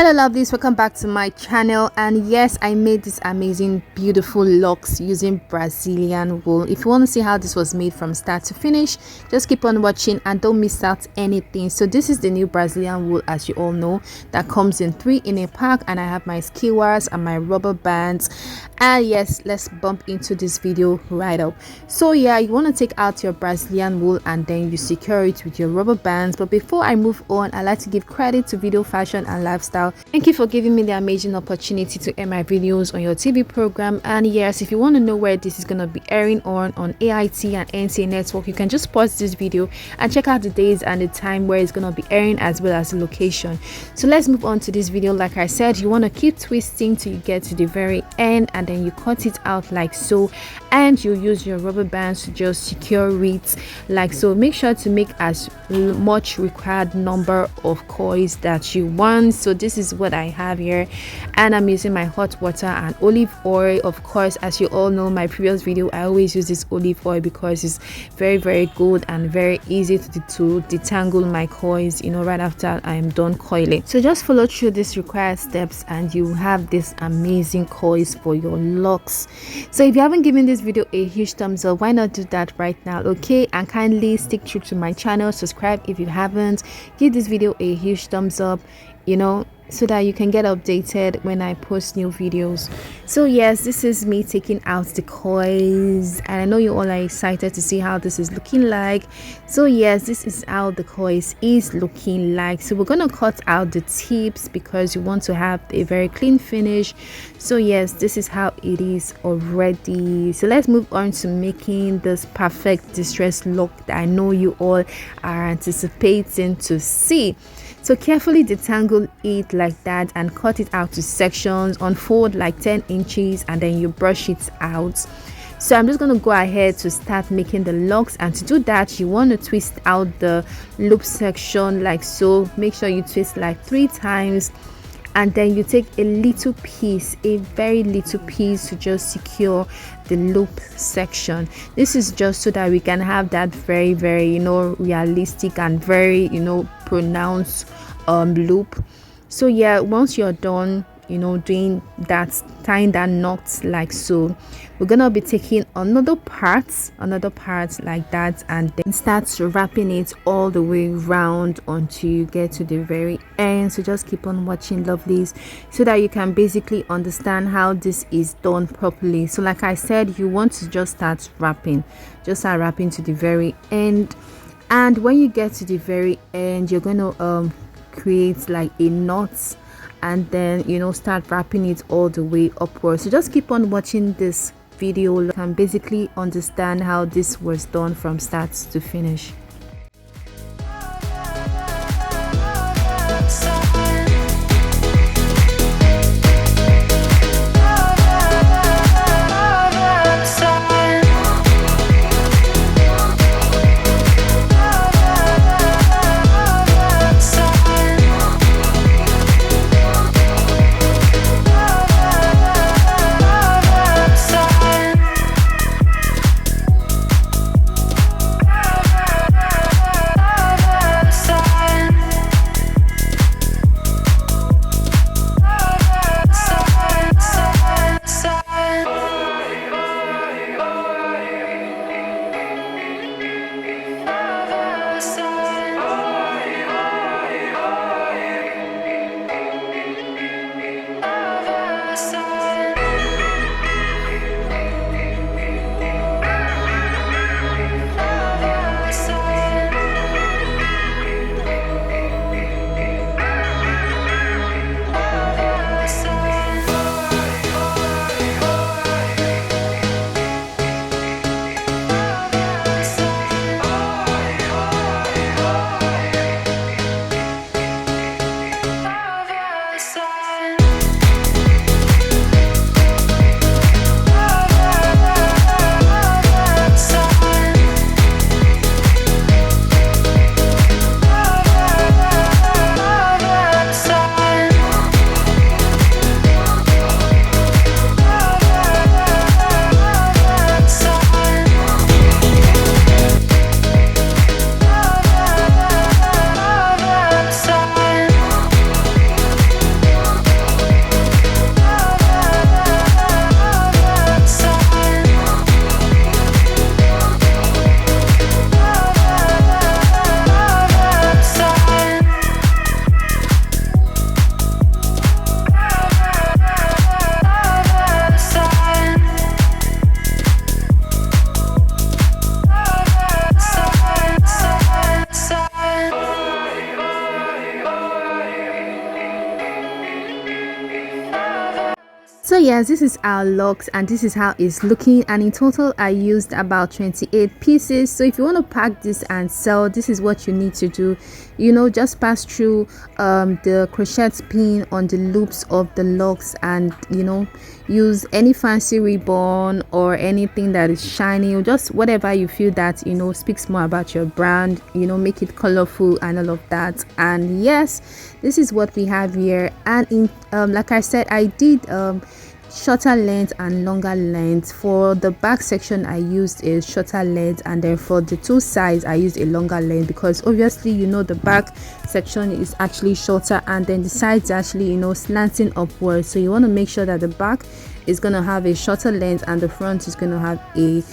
Hello lovelies, welcome back to my channel. And yes, I made this amazing beautiful locks using Brazilian wool. If you want to see how this was made from start to finish, just keep on watching and don't miss out anything. So this is the new Brazilian wool, as you all know, that comes in 3 in a pack, and I have my skewers and my rubber bands. And yes, let's bump into this video right up. So yeah, you want to take out your Brazilian wool and then you secure it with your rubber bands. But before I move on, I like to give credit to Video Fashion and Lifestyle. Thank you for giving me the amazing opportunity to air my videos on your TV program. And yes, if you want to know where this is going to be airing on AIT and NTA Network, you can just pause this video and check out the days and the time where it's going to be airing, as well as the location. So let's move on to this video. Like I said, you want to keep twisting till you get to the very end, and then you cut it out like so, and you use your rubber bands to just secure it like so. Make sure to make as much required number of coils that you want. So this is what I have here, and I'm using my hot water and olive oil. Of course, as you all know, my previous video, I always use this olive oil because it's very good and very easy to detangle my coils, you know, right after I am done coiling. So just follow through these required steps and you have this amazing coils for your locks. So if you haven't given this video a huge thumbs up, why not do that right now, okay? And kindly stick true to my channel, subscribe if you haven't, give this video a huge thumbs up, you know, so that you can get updated when I post new videos. So yes, this is me taking out the coils, and I know you all are excited to see how this is looking like. So yes, this is how the coils is looking like. So we're gonna cut out the tips because you want to have a very clean finish. So yes, this is how it is already. So let's move on to making this perfect distress look that I know you all are anticipating to see. So carefully detangle it like that and cut it out to sections, unfold like 10 inches, and then you brush it out. So I'm just going to go ahead to start making the locks, and to do that you want to twist out the loop section like so. Make sure you twist like 3 times, and then you take a little piece, a very little piece, to just secure the loop section. This is just so that we can have that very you know, realistic and very, you know, pronounced loop. So yeah, once you're done, you know, doing that, tying that knot like so, we're gonna be taking another part like that, and then start wrapping it all the way around until you get to the very end. So just keep on watching, lovelies, so that you can basically understand how this is done properly. So like I said, you want to just start wrapping to the very end, and when you get to the very end, you're going to create like a knot, and then, you know, start wrapping it all the way upwards. So just keep on watching this video. You can basically understand how this was done from start to finish. yes, this is our locks and this is how it's looking, and in total I used about 28 pieces. So if you want to pack this and sell, this is what you need to do. You know, just pass through the crochet pin on the loops of the locks, and you know, use any fancy ribbon or anything that is shiny, or just whatever you feel that, you know, speaks more about your brand. You know, make it colorful and all of that. And yes, this is what we have here. And in like I said, I did shorter length and longer length. For the back section I used a shorter length, and then for the two sides I used a longer length, because obviously, you know, the back section is actually shorter and then the sides actually, you know, slanting upwards. So you want to make sure that the back is going to have a shorter length and the front is going to have a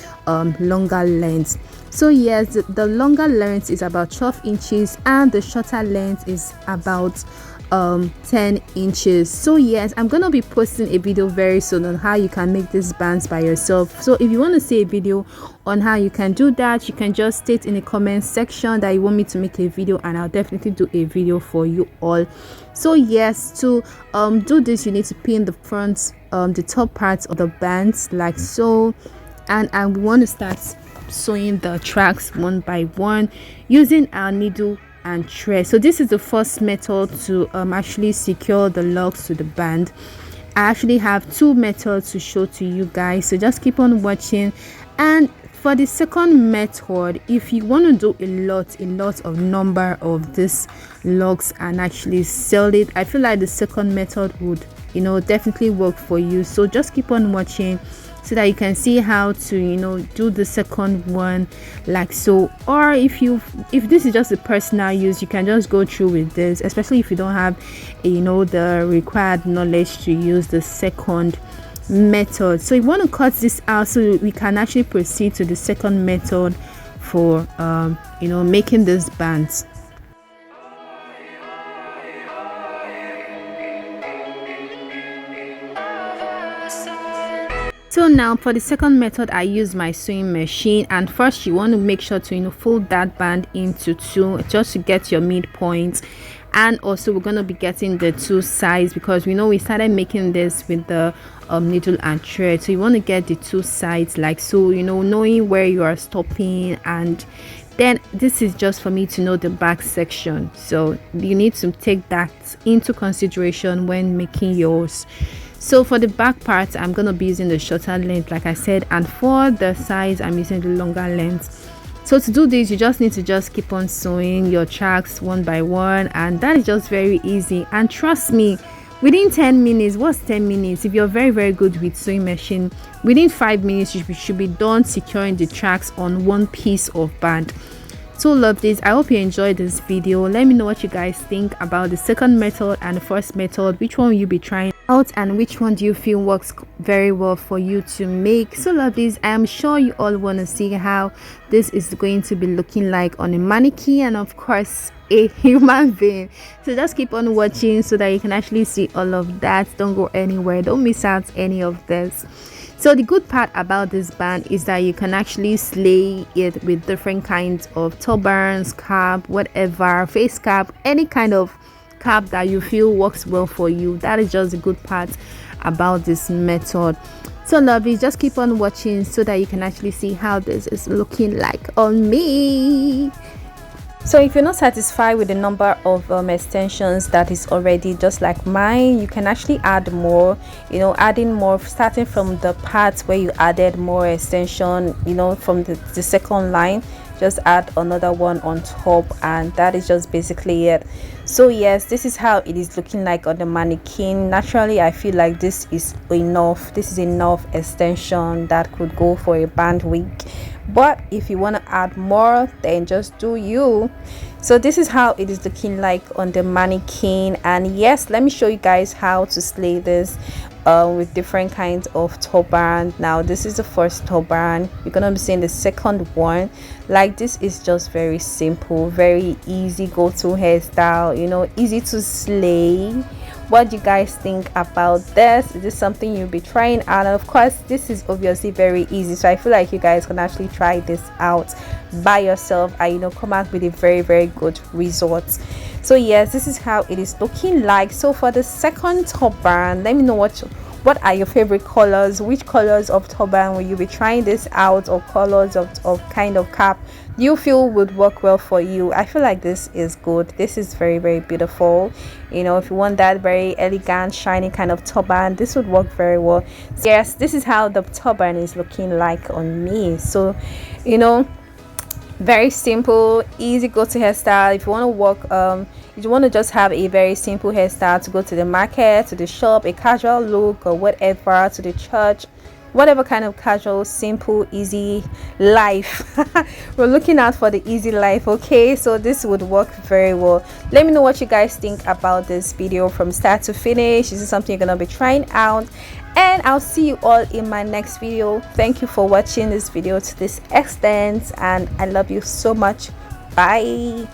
longer length. So yes, the longer length is about 12 inches and the shorter length is about 10 inches. So yes, I'm gonna be posting a video very soon on how you can make these bands by yourself. So if you want to see a video on how you can do that, you can just state in the comment section that you want me to make a video, and I'll definitely do a video for you all. So yes, to do this, you need to pin the front the top parts of the bands like so, and I want to start sewing the tracks one by one using our needle and thread. So this is the first method to actually secure the locks to the band. I actually have two methods to show to you guys, so just keep on watching. And for the second method, if you want to do a lot of number of this locks and actually sell it, I feel like the second method would, you know, definitely work for you. So just keep on watching so that you can see how to, you know, do the second one like so. Or if this is just a personal use, you can just go through with this, especially if you don't have, you know, the required knowledge to use the second method. So you want to cut this out so we can actually proceed to the second method for you know, making these bands. So now for the second method, I use my sewing machine, and first you want to make sure to, you know, fold that band into two just to get your midpoint. And also we're going to be getting the two sides, because we know we started making this with the needle and thread. So you want to get the two sides like so, you know, knowing where you are stopping. And then this is just for me to know the back section, so you need to take that into consideration when making yours. So for the back part, I'm going to be using the shorter length like I said, and for the sides I'm using the longer length. So to do this, you just need to just keep on sewing your tracks one by one, and that is just very easy. And trust me, within 10 minutes, what's 10 minutes? If you're very good with sewing machine, within 5 minutes you should be done securing the tracks on one piece of band. So love this. I hope you enjoyed this video. Let me know what you guys think about the second method and the first method. Which one will you be trying out, and which one do you feel works very well for you to make? So love this. I am sure you all want to see how this is going to be looking like on a mannequin and of course a human being. So just keep on watching so that you can actually see all of that. Don't go anywhere, don't miss out any of this. So the good part about this band is that you can actually slay it with different kinds of turbans, cap, whatever, face cap, any kind of cap that you feel works well for you. That is just the good part about this method. So lovely, just keep on watching so that you can actually see how this is looking like on me. So if you're not satisfied with the number of extensions that is already just like mine, you can actually add more, you know, adding more, starting from the parts where you added more extension, you know, from the second line, just add another one on top, and that is just basically it. So yes, this is how it is looking like on the mannequin. Naturally, I feel like this is enough extension that could go for a band wig, but if you want to add more, then just do you. So this is how it is looking like on the mannequin. And yes, let me show you guys how to slay this with different kinds of turban. Now this is the first turban, you're gonna be seeing the second one. Like, this is just very simple, very easy go-to hairstyle, you know, easy to slay. What do you guys think about this? Is this something you'll be trying out? And of course, this is obviously very easy, so I feel like you guys can actually try this out by yourself and, you know, come out with a very good results. So yes, this is how it is looking like. So for the second turban, let me know what what are your favorite colors? Which colors of turban will you be trying this out, or colors of kind of cap you feel would work well for you? I feel like this is good. This is very, very beautiful. You know, if you want that very elegant, shiny kind of turban, this would work very well. So yes, this is how the turban is looking like on me. So, you know, very simple, easy go-to hairstyle. If you want to work if you want to just have a very simple hairstyle to go to the market, to the shop, a casual look, or whatever, to the church, whatever kind of casual, simple, easy life. We're looking out for the easy life, okay? So this would work very well. Let me know what you guys think about this video from start to finish. Is this something you're gonna be trying out? And I'll see you all in my next video. Thank you for watching this video to this extent, and I love you so much. Bye.